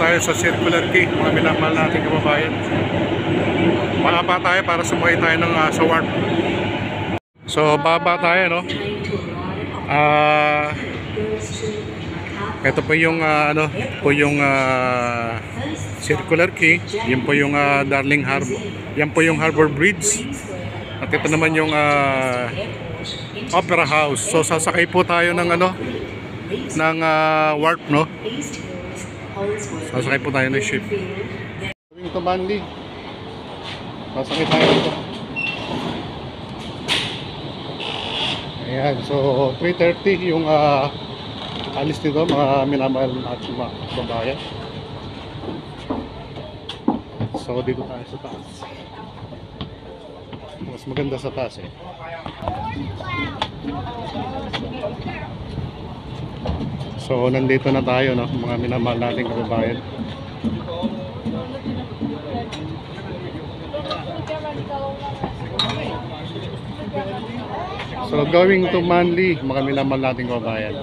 tayo sa Circular Quay, mga minamahal nating kababayan. Baba tayo para sumakay tayo ng sa warp. So baba tayo, no? Ito po yung ano po yung Circular Quay. Yan po yung Darling Harbor. Yan po yung Harbor Bridge. At ito naman yung Opera House. So sasakay po tayo ng ano ng warp, no? Sasakay po tayo ng ship. Going to Manly. Sasakay tayo dito. Ayan, so 3:30 yung alis nito, mga minamahal at mga babayan. So dito tayo sa taas. Mas maganda sa taas eh. So nandito na tayo, no, mga minamahal nating kababayan. So going to Manly, mga minamahal nating kababayan.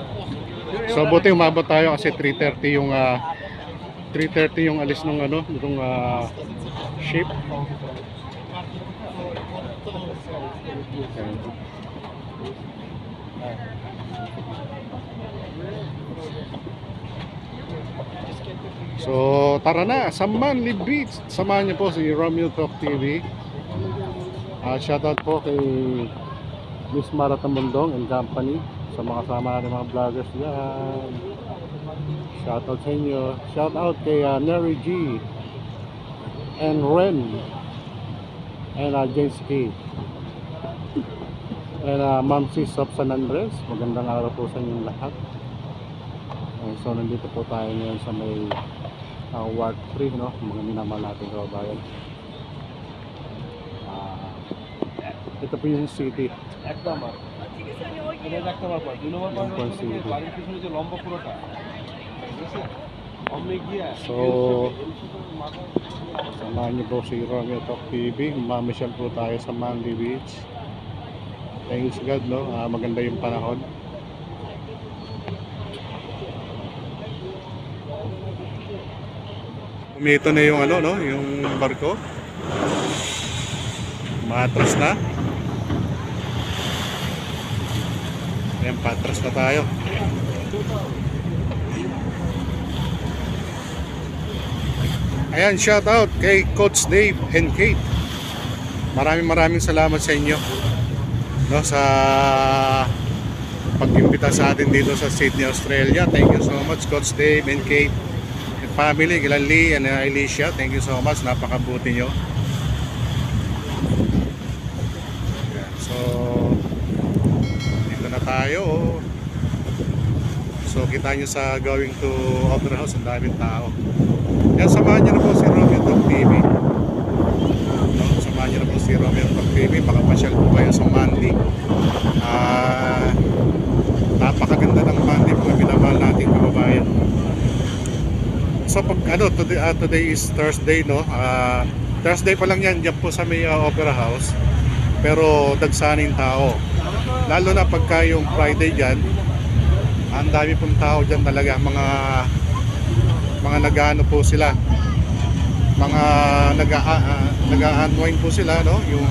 So buti umabot tayo kasi 3:30 yung 3:30 yung alis ng ano, itong ship. So tara na sa Manly Beach. Samahan niyo po si Romeo Talk TV. Shoutout po kay Miss Mara Tambondong and Company, sa mga kasama natin mga vloggers yan. Shoutout sa inyo. Shoutout kay Neri G and Ren and James K and Ma'am Sis of San Andres. Magandang araw po sa inyong lahat. So nandito po tayo ngayon sa may Ward 3, no? Mga minamahal natin kababayan. Ito po yung city. So samahan niyo po si Romeo Talk TV. Mamisyal po tayo sa Manly Beach. Thanks God, no? Maganda yung panahon. Umito na yung ano, no, yung barko. Matras na. Ayan, patras na tayo. Ayan, shout out kay Coach Dave and Kate. Maraming salamat sa inyo, no, sa pag-imbita sa atin dito sa Sydney, Australia. Thank you so much, Coach Dave and Kate and family, Gilan Lee and Alicia. Thank you so much, napakabuti nyo. Ayan, so dito na tayo. So kita nyo sa going to Opera House, ang daming tao. Yan, samahan nyo na po si Romeo Talk TV. No, samahan nyo na po si Romeo Talk TV. Makapasyal po kayo sa Manly. Napakaganda ng Manly, mga minamahal nating kababayan. So pag ano, today is Thursday, no? Thursday pa lang yan, dyan po sa may Opera House. Pero dagsaning tao. Lalo na pagka yung Friday dyan, ang dami pong tao dyan talaga. Mga nag-ano po sila, mga nag-unwind po sila, no? Yung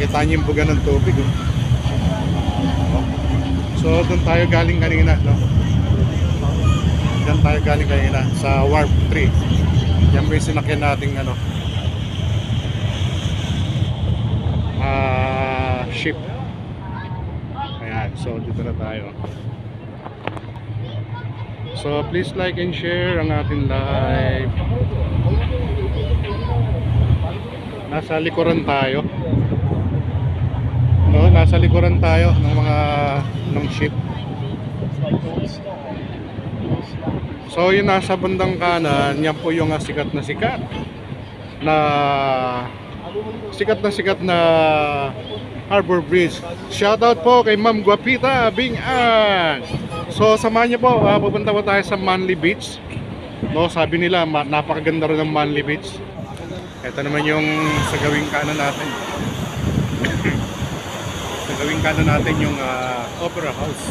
kita niyo yung buga ng tubig, oh. So doon tayo galing kanina, no? Diyan tayo galing kanina sa Warp 3. Yan po yung sinakyan nating ano, ship. Ayan, so dito na tayo. So please like and share ang ating live. Nasa likuran tayo, no? Nasa likuran tayo ng ship. So yung nasa bandang kanan, yan po yung sikat na Harbor Bridge. Shoutout po kay Ma'am Guapita Bingan. So samahan niyo po, pupunta po tayo sa Manly Beach, no? Sabi nila napakaganda rin ng Manly Beach. Ito naman yung sa gawing kanan natin. Sa gawing kanan natin yung Opera House.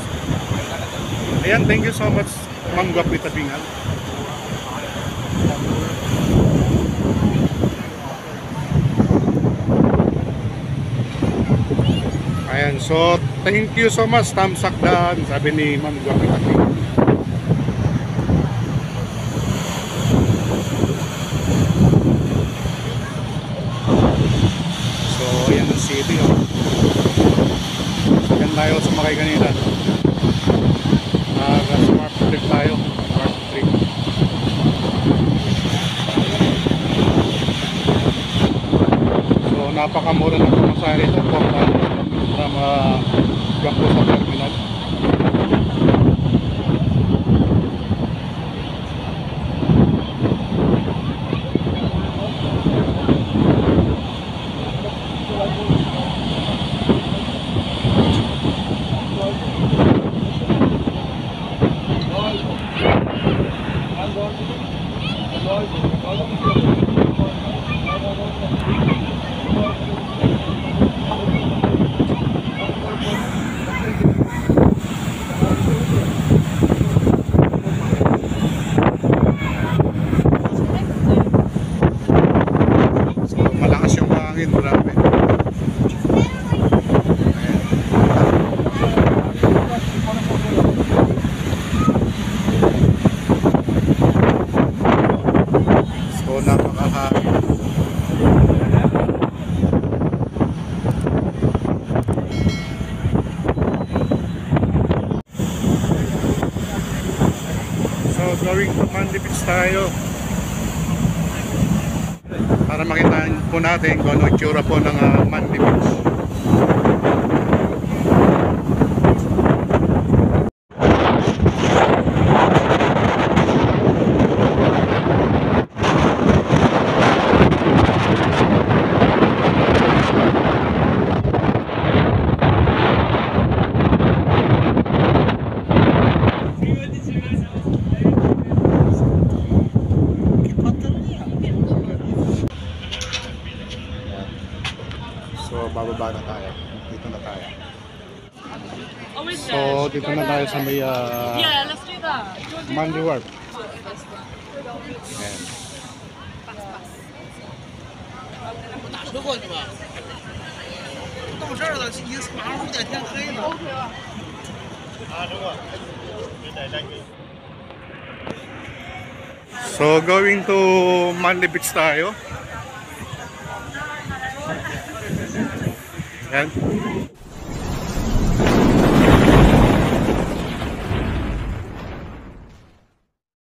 Ayan, thank you so much, Ma'am Gwapi Tabingan. Ayan, so thank you so much, Tamsak Dan, sabi ni Ma'am Gwapi Tabingan. So, ayan ang city, oh. Ayan tayo sumakay kanina. Smart trip tayo. Smart trip. So, napakamura na pumasaya rito. From Gwapo sa terminal. Malakas yung hangin, marami. So, napakahangin. So, going to Manly Beach tayo. Para makita po natin kung ano itsura po ng Manly Beach. So, bababa na tayo. Dito na tayo. So, dito na tayo sa may Yeah, let's do that. Manly Wharf. Ayan. 车过去吧。到这儿了，一马上有点天黑了。OK 了。So, going to Manly Beach tayo. Ayan.